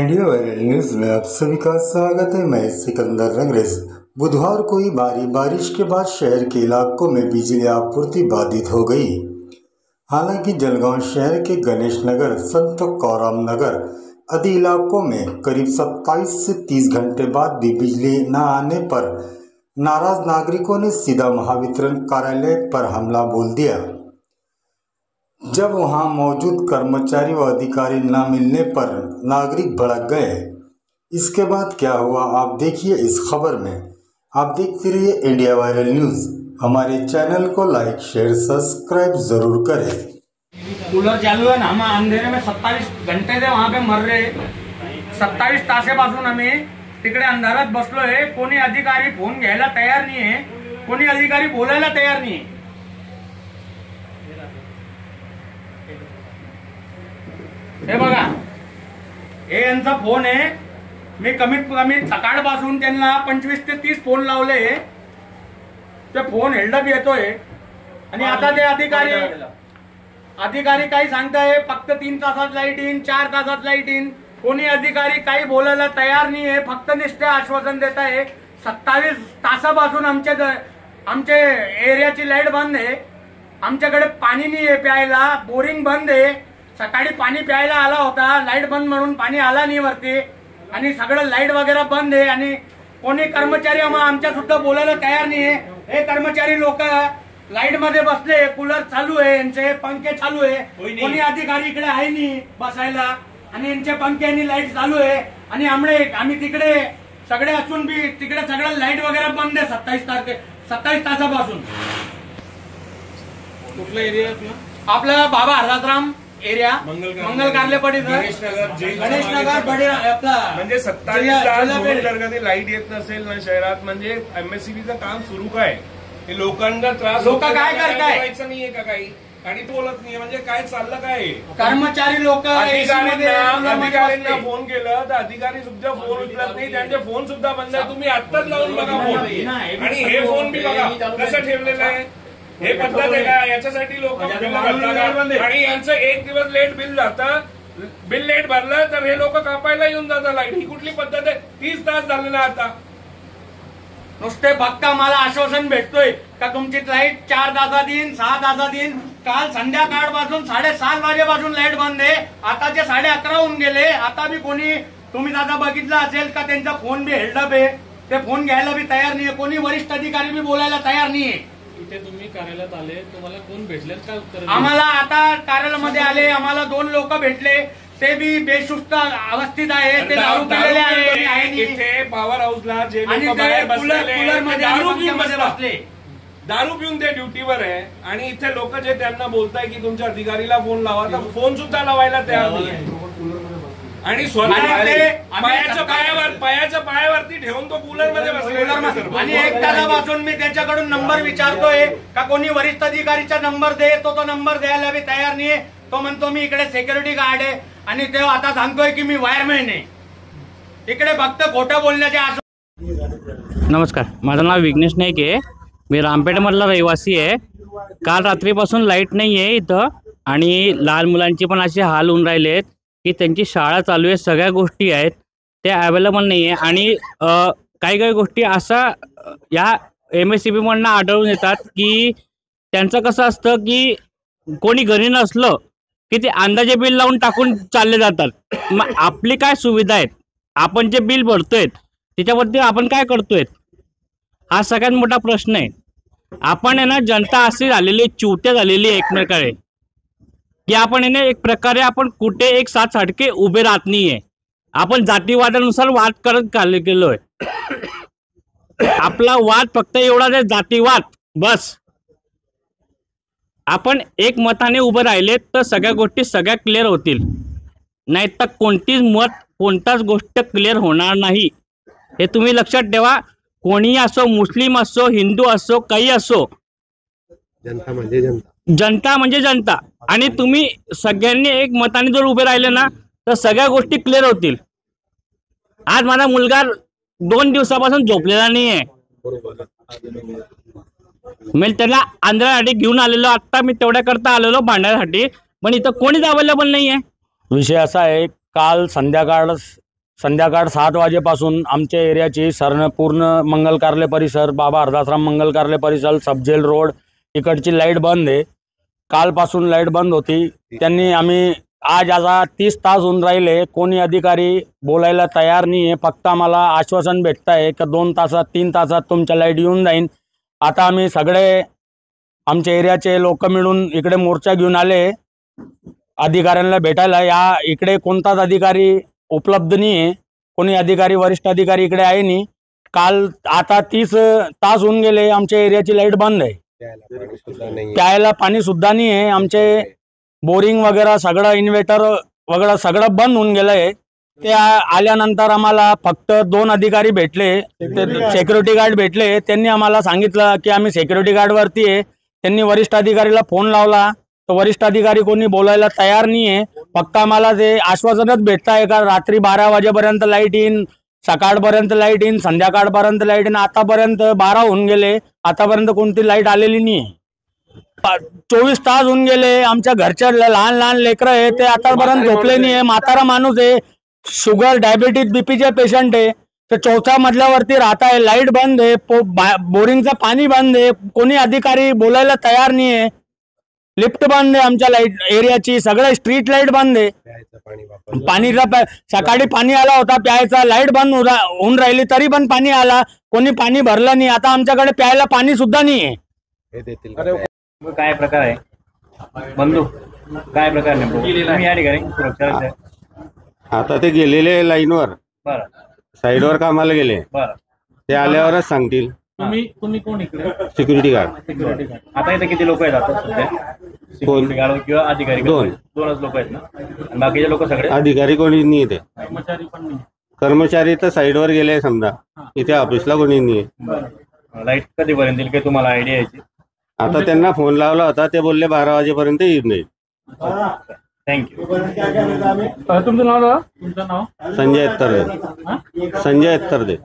India viral news में आप सभी का स्वागत है। मैं सिकंदर रंगरेज। बुधवार को ही भारी बारिश के बाद शहर के इलाकों में बिजली आपूर्ति बाधित हो गई। हालांकि जलगांव शहर के गणेश नगर, संत कौराम नगर आदि इलाकों में करीब 27 से 30 घंटे बाद भी बिजली न आने पर नाराज नागरिकों ने सीधा महावितरण कार्यालय पर हमला बोल दिया। जब वहां मौजूद कर्मचारी व अधिकारी न मिलने पर नागरिक भड़क गए। इसके बाद क्या हुआ आप देखिए इस खबर में। आप देखते रहिए इंडिया वायरल न्यूज। हमारे चैनल को लाइक, शेयर, सब्सक्राइब जरूर करें। कूलर चालू है ना, हम अंधेरे में 27 घंटे से वहाँ पे मर रहे। 27 तासापासून आम्ही तिकडे अंधारात बसलोय। कोणी अधिकारी फोन घ्यायला तयार नाहीये, कोणी अधिकारी बोलायला तयार नाहीये। हे बघा, हे यांचा फोन आहे। मी कमीत कमी सकाळपासून त्यांना 25 ते 30 फोन लावले। ते फोन हेल्डअप येतोय आणि आता ते अधिकारी काही सांगताय फक्त 3 तासात लाईट येईन, 4 तासात लाईट येईन। कोणी अधिकारी काही बोलायला तयार नाहीये, फक्त नुसते आश्वासन देत आहे। 27 तासापासून आमच्या एरियाची लाईट बंद आहे। आमच्याकडे पाणी नाहीये प्यायला, बोरिंग बंद आहे। सकाळी पाणी प्यायला आला होता, लाईट बंद म्हणून पाणी आला नाही वरती आणि सगळं लाईट वगैरे बंद आहे। आणि कोणी कर्मचारी आमच्या सुद्धा बोलायला तयार नाहीये। हे कर्मचारी लोक लाईट मध्ये बसले, कूलर चालू आहे, यांचे पंखे चालू आहे। कोणी अधिकारी इकडे आहे नाही बसायला आणि यांचे पंखे आणि लाईट चालू आहे। आणि आम्ही तिकडे सगळे असून बी तिकडे सगळं लाईट वगैरे बंद आहे 27 तासापासून। कुठला एरिया आपला बाबा हरदासराम एरिया, मंगल कार्यालय, गणेश नगर बडे आपला। म्हणजे 27 तास जर कधी लाईट येत नसेल ना शहरात, म्हणजे एमएससीबीचं काम सुरू काय? हे लोकांना त्रास, लोक काय करताय नाहीये का काही? आणि बोलत नाहीये म्हणजे काय चाललं काय? कर्मचारी लोक अधिकाऱ्यांना फोन केलं तर अधिकारी सुद्धा फोन उचलत नाही, त्यांचे फोन सुद्धा बंद आहे। तुम्ही आत्ताच लावून बघा फोन, आणि हे फोन बी बघा कसं ठेवलेलं आहे। हे पद्धत आहे का? याच्यासाठी लोक आणि यांचं एक दिवस लेट बिल जातं, बिल लेट भरलं तर हे लोक कापायला येऊन जातात लाईट। ही कुठली पद्धत आहे? 30 तास झाले ना आता। नुसते फक्त मला आश्वासन भेटतोय का तुमची लाईट 4 तासात येईन, 6 तासात येईन। काल संध्याकाळपासून 7:30 वाजेपासून लाईट बंद आहे। आताचे 11:30 होऊन गेले। आता बी कोणी, तुम्ही दादा बघितलं असेल का, त्यांचा फोन बी हेल्डअप आहे। ते फोन घ्यायला बी तयार नाहीये, कोणी वरिष्ठ अधिकारी बी बोलायला तयार नाहीये। इथे तुम्ही कार्यालयात आले, तुम्हाला कोण भेटले का उत्तर? आम्हाला आता कार्यालयामध्ये आले, आम्हाला 2 लोक भेटले। ते बी बेशुद्ध अवस्थित आहे, ते दारू पिलेले आहे। इथे पॉवर हाऊसला जे लोक बाहेर बसलेले दारू पिऊन ते ड्युटीवर आहे, आणि इथे लोक जे त्यांना बोलताय की तुमच्या अधिकारीला फोन लावा, तर फोन सुद्धा लावायला तयार नाही। आणि पायाच्या पायावरती ठेवून तो कूलर मध्ये बसलेला। आणि 1 तासापासून मी त्याच्याकडून नंबर विचारतोय का कोणी वरिष्ठ अधिकारीचा नंबर दे, तो नंबर द्यायला बी तयार नाहीये। तो म्हणतो मी इकडे सिक्युरिटी गार्ड आहे, आणि ते आता सांगतोय की मी वायरमॅन आहे। इकडे फक्त खोटं बोलण्याचे। नमस्कार, माझं नाव विघ्नेश नाईक आहे। मी रामपेठमधला रहिवासी आहे। काल रात्रीपासून लाईट नाही आहे इथं, आणि लहान मुलांची पण असे हाल होऊन राहिले आहेत की त्यांची शाळा चालू आहे, सगळ्या गोष्टी आहेत त्या अवेलेबल नाही आहे। आणि काही गोष्टी असा या MSCB मधनं आढळून येतात की त्यांचं कसं असतं की कोणी घरी नसलं की ते अंदाजे बिल लावून टाकून चालले जातात। मग आपली काय सुविधा आहेत, आपण जे बिल भरतोय त्याच्यावरती आपण काय करतोय, हा सगळ्यात मोठा प्रश्न आहे। आपण आहे ना, जनता अशी झालेली, चिवट्या झालेली एकमेकांकडे की आपण आहे ना, एक प्रकारे आपण कुठे एक साथ हटके उभे राहत नाहीये। आपण जातीवादानुसार वाद करत गेलोय। आपला वाद फक्त एवढाच आहे, जातीवाद बस। आपण एक मताने उभं राहिले तर सगळ्या गोष्टी सगळ्या क्लिअर होतील, नाही तर कोणताच गोष्ट क्लिअर होणार नाही। हे तुम्ही लक्षात ठेवा। कोणी असो, मुस्लिम असो, हिंदू असो, काही असो, जनता म्हणजे जनता। आणि तुम्ही सगळ्यांनी एक मताने जर उभे राहिले ना तर सगळ्या गोष्टी क्लिअर होतील। आज माझा मुलगा 2 दिवसापासून झोपलेला नाहीये। मी त्याला आंध्रासाठी घेऊन आलेलो, आता मी तेवढ्या करता आलेलो भांडण्यासाठी, पण इथं कोणीच अवेलेबल नाहीये। विषय असा आहे, काल संध्याकाळ संध्याकाळ 7 वाजेपासून आमच्या एरियाची पूर्ण मंगल कार्यालय परिसर, बाबा हरदासराम मंगल कार्यालय परिसर, सबजेल रोड इकडची लाईट बंद आहे. कालपासून लाईट बंद होती. त्यांनी आम्ही आज 30 तास होऊन राहिले, कोणी अधिकारी बोलायला तयार नाही आहे. फक्त आम्हाला आश्वासन भेटत आहे की 2 तासात 3 तासात तुमच्या लाईट येऊन जाईन. आता आम्ही सगळे आमच्या एरियाचे लोक मिळून इकडे मोर्चा घेऊन आले अधिकाऱ्यांना भेटायला. या इकडे कोणताच अधिकारी उपलब्ध नाही आहे, कोणी अधिकारी वरिष्ठ अधिकारी इकडे आहे नाही. काल आता 30 तास होऊन गेले, आमच्या एरियाची लाईट बंद आहे. प्यायला पाणी सुद्धा नाही आहे. आमचे बोरिंग वगैरे सगळं इन्व्हर्टर वगैरे सगळं बंद होऊन गेलं आहे. ते आल्यानंतर आम्हाला फक्त 2 अधिकारी भेटले, सिक्युरिटी गार्ड भेटले. त्यांनी आम्हाला सांगितलं की आम्ही सिक्युरिटी गार्डवरती आहे. त्यांनी वरिष्ठ अधिकारीला फोन लावला तर वरिष्ठ अधिकारी कोणी बोलायला तयार नाही आहे. फक्त आम्हाला ते आश्वासनच भेटत आहे का रात्री 12 वाजेपर्यंत लाईट येईन, सकाळपर्यंत लाईट येईन, संध्याकाळपर्यंत लाईट येईन. आतापर्यंत 12 होऊन गेले, आतापर्यंत कोणती लाईट आलेली नाही. 24 तास होऊन गेले. आमच्या घरच्या लहान लहान लेकरं आहे ते आतापर्यंत झोपले नाही आहे. म्हातारा माणूस आहे, शुगर डायबिटीज बीपीचे पेशंट आहे, ते 4थ्या मजल्यावरती राहत आहे. लाईट बंद आहे, बोरिंगचं पाणी बंद आहे, कोणी अधिकारी बोलायला तयार नाही आहे. लिफ्ट बंद आहे आमच्या लाईट एरियाची, सगळं स्ट्रीट लाईट बंद आहे. पाणीचा सकाळी पाणी आला होता प्यायचा, लाईट बंद होऊन राहिली तरी पण पाणी आला, कोणी पाणी भरलं नाही. आता आमच्याकडे प्यायला पाणी सुद्धा नाही आहे. काय प्रकार आहे बंधू, काय प्रकार नाही या ठिकाणी सुरक्षा? आता ते गेलेले लाईनवर, बरं साईडवर कामाला गेले, बरं. ते आल्यावरच सांगतील. तुम्ही कोण इकडे? Security guard. Security guard. आता इथे किती लोक आहेत आता सध्या? सिक्युरिटी गार्ड किंवा अधिकारी? 2च लोक आहेत ना, आणि बाकीचे लोक सगळे अधिकारी कोणी नाही इथे. कर्मचारी पण नाही? कर्मचारी तर साईडवर गेले समजा, इथे ऑफिसला कोणी नाही. लाईट कधीपर्यंत येईल काही तुम्हाला आयडिया यायची? आता त्यांना फोन लावला होता, ते बोलले 12 वाजेपर्यंत येऊन जाईल. थँक्यू. तुमचं नाव? संजय अत्तरदे.